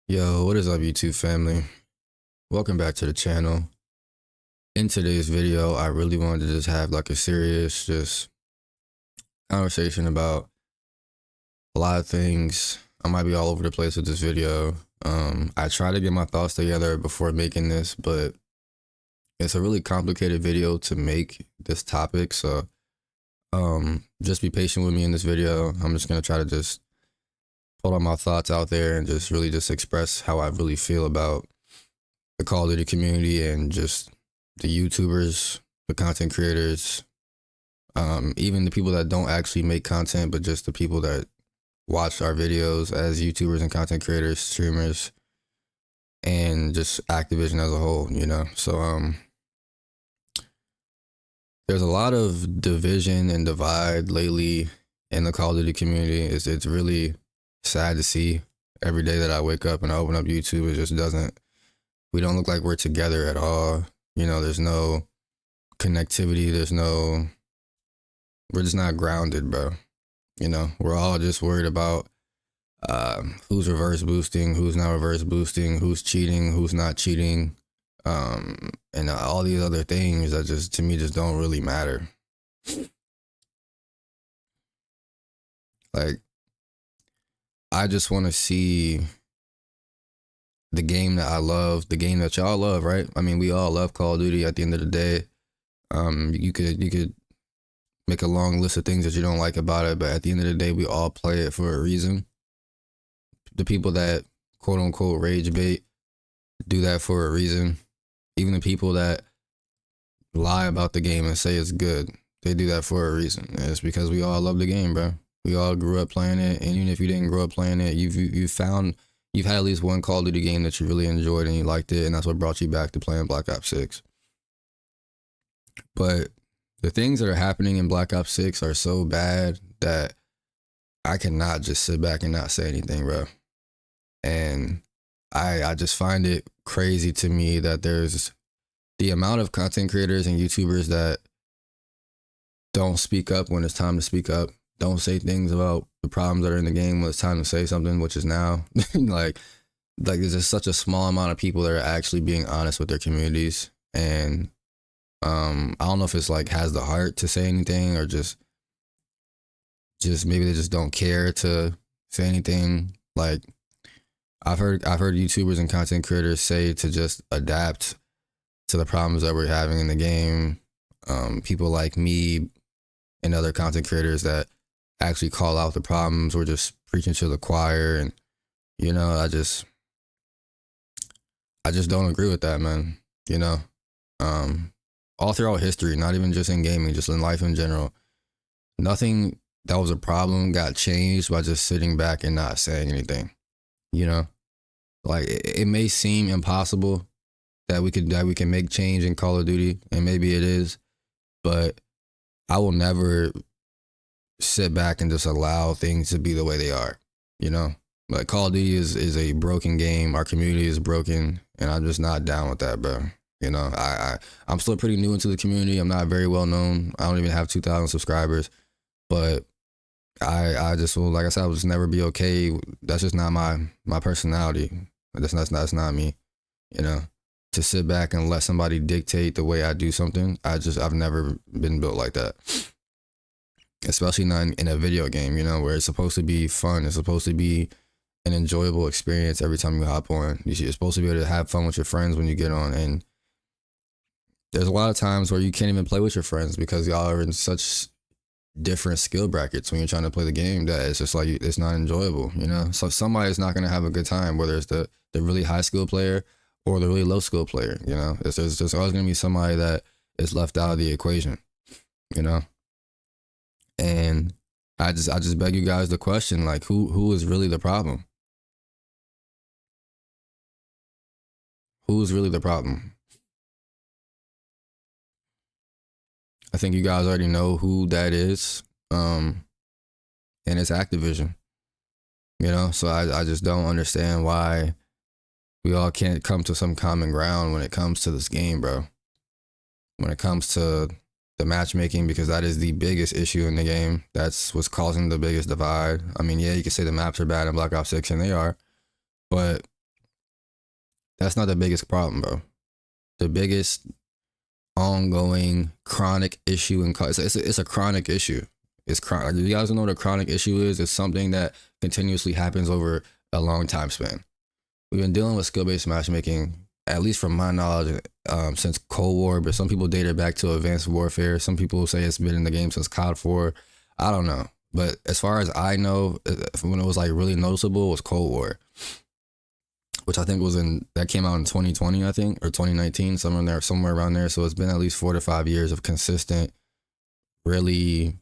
Yo, what is up, YouTube family? Welcome back to the channel. In today's video, I really wanted to just have like a serious conversation about a lot of things. I might be all over the place with this video. I try to get my thoughts together before making this, but it's a really complicated video to make this topic. So just be patient with me in this video. I'm just gonna try to just put all my thoughts out there and just really express how I really feel about the Call of Duty community and just the YouTubers, the content creators, even the people that don't actually make content, but just the people that watch our videos as YouTubers and content creators, streamers, and just Activision as a whole, you know? So, there's a lot of division and divide lately in the Call of Duty community. It's really sad to see. Every day that I wake up and I open up YouTube, it just doesn't, we don't look like we're together at all. You know, there's no connectivity. We're just not grounded, bro. You know, we're all just worried about who's reverse boosting, who's not reverse boosting, who's cheating, who's not cheating, and all these other things that just, to me, just don't really matter. Like, I just want to see the game that I love, the game that y'all love, right? I mean, we all love Call of Duty at the end of the day. You could make a long list of things that you don't like about it, but at the end of the day, we all play it for a reason. The people that quote unquote rage bait do that for a reason. Even the people that lie about the game and say it's good, they do that for a reason. And it's because we all love the game, bro. We all grew up playing it, and even if you didn't grow up playing it, you've had at least one Call of Duty game that you really enjoyed and you liked it, and that's what brought you back to playing Black Ops 6. But the things that are happening in Black Ops 6 are so bad that I cannot just sit back and not say anything, bro. And I just find it crazy to me that there's the amount of content creators and YouTubers that don't speak up when it's time to speak up. Don't say things about the problems that are in the game when it's time to say something, which is now. like there's just such a small amount of people that are actually being honest with their communities. And I don't know if it's like has the heart to say anything or just maybe they just don't care to say anything. Like I've heard YouTubers and content creators say to just adapt to the problems that we're having in the game. People like me and other content creators that actually call out the problems. We're just preaching to the choir, and you know, I just don't agree with that, man. You know, all throughout history, not even just in gaming, just in life in general, nothing that was a problem got changed by just sitting back and not saying anything. You know, like it may seem impossible that we can make change in Call of Duty, and maybe it is, but I will never sit back and just allow things to be the way they are. You know, like Call of Duty is a broken game. Our community is broken, and I'm just not down with that, bro. You know, I'm still pretty new into the community. I'm not very well known. I don't even have 2,000 subscribers, but I just will, like I said, I will just never be okay. That's just not my personality. That's not me. You know, to sit back and let somebody dictate the way I do something. I've never been built like that. Especially not in a video game, you know, where it's supposed to be fun. It's supposed to be an enjoyable experience every time you hop on. You're supposed to be able to have fun with your friends when you get on. And there's a lot of times where you can't even play with your friends because y'all are in such different skill brackets when you're trying to play the game that it's just like, it's not enjoyable, you know? So somebody's not going to have a good time, whether it's the really high skill player or the really low skill player, you know? There's just always going to be somebody that is left out of the equation, you know? And I just beg you guys the question, like, who is really the problem? Who's really the problem? I think you guys already know who that is. And it's Activision. You know, so I just don't understand why we all can't come to some common ground when it comes to this game, bro. When it comes to the matchmaking, because that is the biggest issue in the game. That's what's causing the biggest divide. I mean, yeah, you can say the maps are bad in Black Ops 6, and they are, but That's not the biggest problem, bro. The biggest ongoing chronic issue in it's a chronic issue. It's chronic. You guys know what a chronic issue is? It's something that continuously happens over a long time span. We've been dealing with skill-based matchmaking, at least from my knowledge, since Cold War, but some people date it back to Advanced Warfare. Some people say it's been in the game since COD 4. I don't know. But as far as I know, when it was like really noticeable, it was Cold War, which I think that came out in 2020, I think, or 2019, somewhere around there. So it's been at least 4 to 5 years of consistent, really,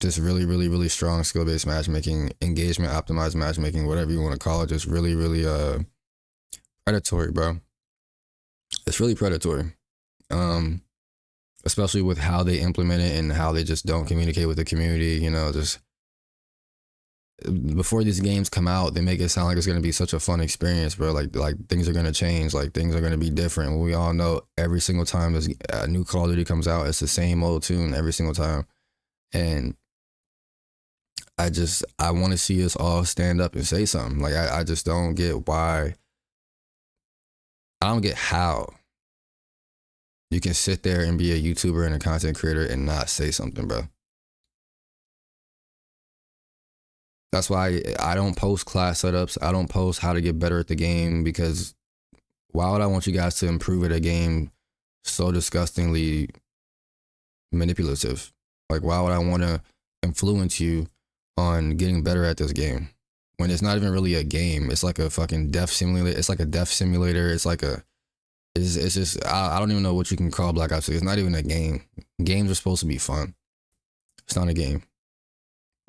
just really, really, really strong skill-based matchmaking, engagement optimized matchmaking, whatever you want to call it. Just really, really predatory, bro. It's really predatory. Especially with how they implement it and how they just don't communicate with the community, you know, just before these games come out, they make it sound like it's going to be such a fun experience, bro. Like things are going to change, like things are going to be different. We all know every single time this new Call of Duty comes out, it's the same old tune every single time. And I want to see us all stand up and say something. Like, I just don't get why. I don't get how you can sit there and be a YouTuber and a content creator and not say something, bro. That's why I don't post class setups. I don't post how to get better at the game, because why would I want you guys to improve at a game so disgustingly manipulative? Like, why would I want to influence you on getting better at this game when it's not even really a game? It's like a fucking death simulator. It's like a death simulator. It's like it's just, I don't even know what you can call Black Ops 6. It's not even a game. Games are supposed to be fun. It's not a game.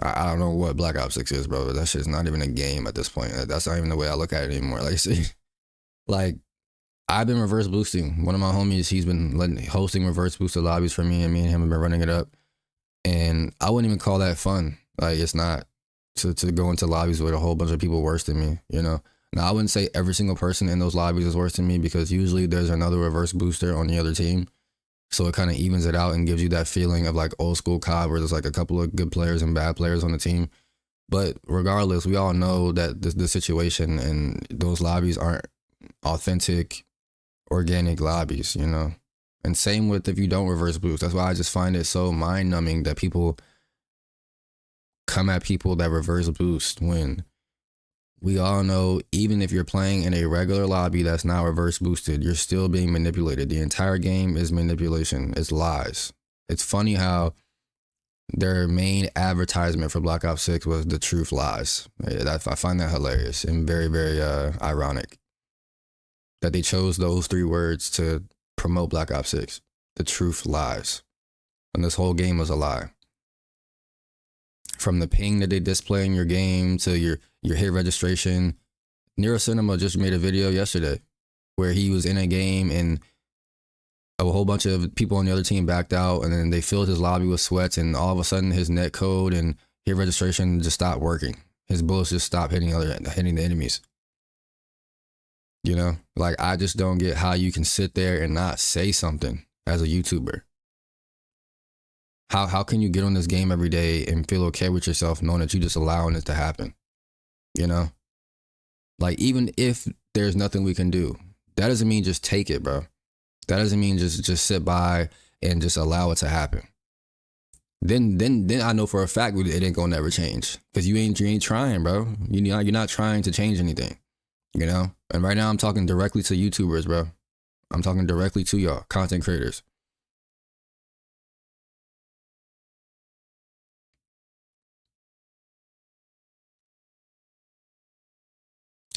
I don't know what Black Ops 6 is, bro. That shit's not even a game at this point. That's not even the way I look at it anymore. Like, see, like, I've been reverse boosting. One of my homies, he's been hosting reverse boosted lobbies for me, and me and him have been running it up. And I wouldn't even call that fun. Like, it's not to go into lobbies with a whole bunch of people worse than me, you know? Now, I wouldn't say every single person in those lobbies is worse than me, because usually there's another reverse booster on the other team. So it kind of evens it out and gives you that feeling of like old school COD, where there's like a couple of good players and bad players on the team. But regardless, we all know that the situation and those lobbies aren't authentic, organic lobbies, you know? And same with if you don't reverse boost. That's why I just find it so mind numbing that people come at people that reverse boost, when we all know, even if you're playing in a regular lobby that's not reverse boosted, you're still being manipulated. The entire game is manipulation. It's lies. It's funny how their main advertisement for Black Ops 6 was "the truth lies." I find that hilarious and very, very ironic that they chose those 3 words to promote Black Ops 6. The truth lies. And this whole game was a lie. From the ping that they display in your game to your hit registration. Nero Cinema just made a video yesterday where he was in a game and a whole bunch of people on the other team backed out, and then they filled his lobby with sweats, and all of a sudden his net code and hit registration just stopped working. His bullets just stopped hitting the enemies. You know, like, I just don't get how you can sit there and not say something as a YouTuber. How can you get on this game every day and feel okay with yourself knowing that you just allowing it to happen? You know? Like, even if there's nothing we can do, that doesn't mean just take it, bro. That doesn't mean just sit by and just allow it to happen. Then I know for a fact it ain't gonna never change, because you ain't trying, bro. You're not trying to change anything, you know? And right now I'm talking directly to YouTubers, bro. I'm talking directly to y'all, content creators.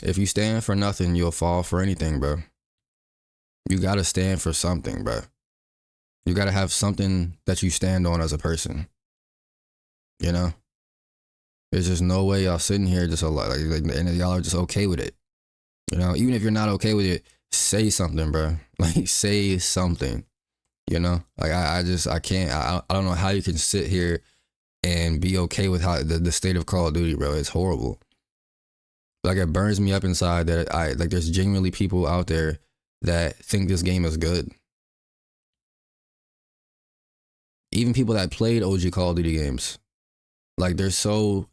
If you stand for nothing, you'll fall for anything, bro. You gotta stand for something, bro. You gotta have something that you stand on as a person. You know? There's just no way y'all sitting here just and y'all are just okay with it. You know? Even if you're not okay with it, say something, bro. Like, say something. You know? Like, I can't, I don't know how you can sit here and be okay with how the state of Call of Duty, bro. It's horrible. Like, it burns me up inside that there's genuinely people out there that think this game is good. Even people that played OG Call of Duty games. Like, they're so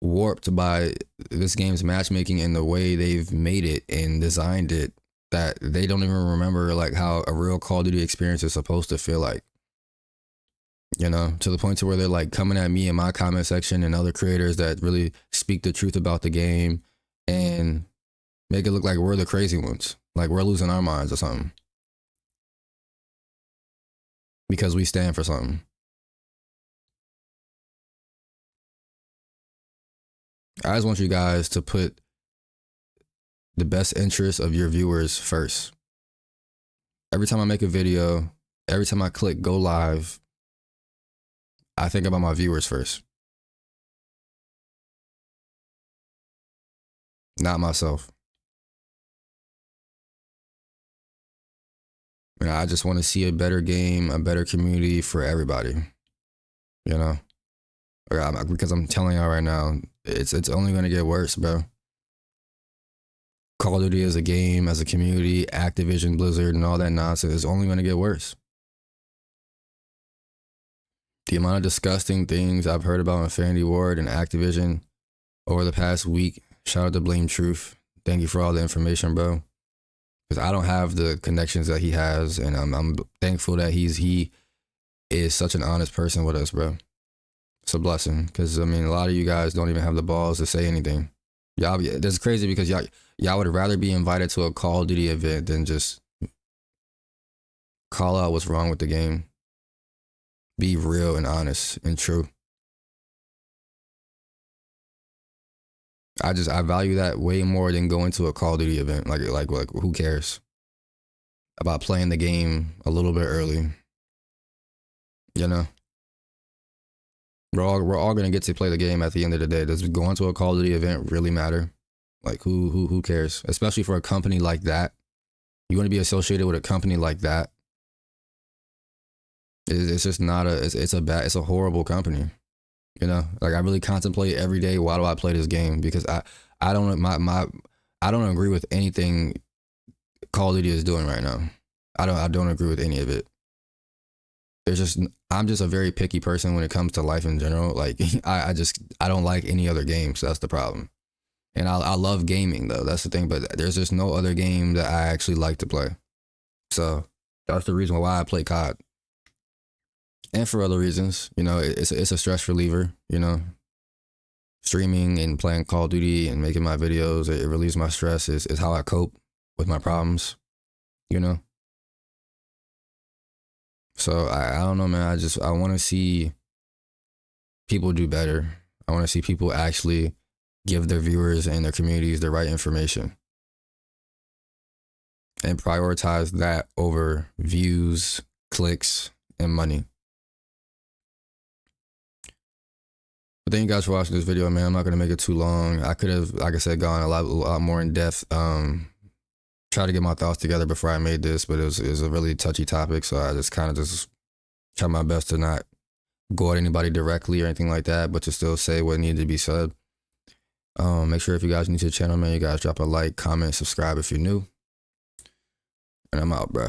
warped by this game's matchmaking and the way they've made it and designed it that they don't even remember like how a real Call of Duty experience is supposed to feel like. You know, to the point to where they're like coming at me in my comment section and other creators that really speak the truth about the game and make it look like we're the crazy ones, like we're losing our minds or something because we stand for something. I just want you guys to put the best interest of your viewers first. Every time I make a video, every time I click go live, I think about my viewers first, not myself. And I just want to see a better game, a better community for everybody, you know? Because I'm telling y'all right now, it's only going to get worse, bro. Call of Duty as a game, as a community, Activision, Blizzard, and all that nonsense is only going to get worse. The amount of disgusting things I've heard about Infinity Ward and Activision over the past week. Shout out to Blame Truth. Thank you for all the information, bro. Because I don't have the connections that he has, and I'm thankful that he is such an honest person with us, bro. It's a blessing, because I mean, a lot of you guys don't even have the balls to say anything. Y'all, that's crazy because y'all would rather be invited to a Call of Duty event than just call out what's wrong with the game. Be real and honest and true. I value that way more than going to a Call of Duty event. Like who cares about playing the game a little bit early? You know, we're all gonna get to play the game at the end of the day. Does going to a Call of Duty event really matter? Like who cares? Especially for a company like that. You want to be associated with a company like that? It's just not a. It's a horrible company. You know, like I really contemplate every day, why do I play this game? Because I don't agree with anything Call of Duty is doing right now. I don't agree with any of it. I'm just a very picky person when it comes to life in general. Like I don't like any other games. So that's the problem. And I love gaming though. That's the thing. But there's just no other game that I actually like to play. So that's the reason why I play COD. And for other reasons, you know, it's a stress reliever, you know. Streaming and playing Call of Duty and making my videos, it relieves my stress, is how I cope with my problems, you know. So I don't know, man. I want to see people do better. I want to see people actually give their viewers and their communities the right information. And prioritize that over views, clicks, and money. But thank you guys for watching this video, man. I'm not going to make it too long. I could have, like I said, gone a lot more in depth. Try to get my thoughts together before I made this, but it was a really touchy topic. So I just kind of try my best to not go at anybody directly or anything like that, but to still say what needed to be said. Make sure if you guys are new to the channel, man, you guys drop a like, comment, subscribe if you're new. And I'm out, bro.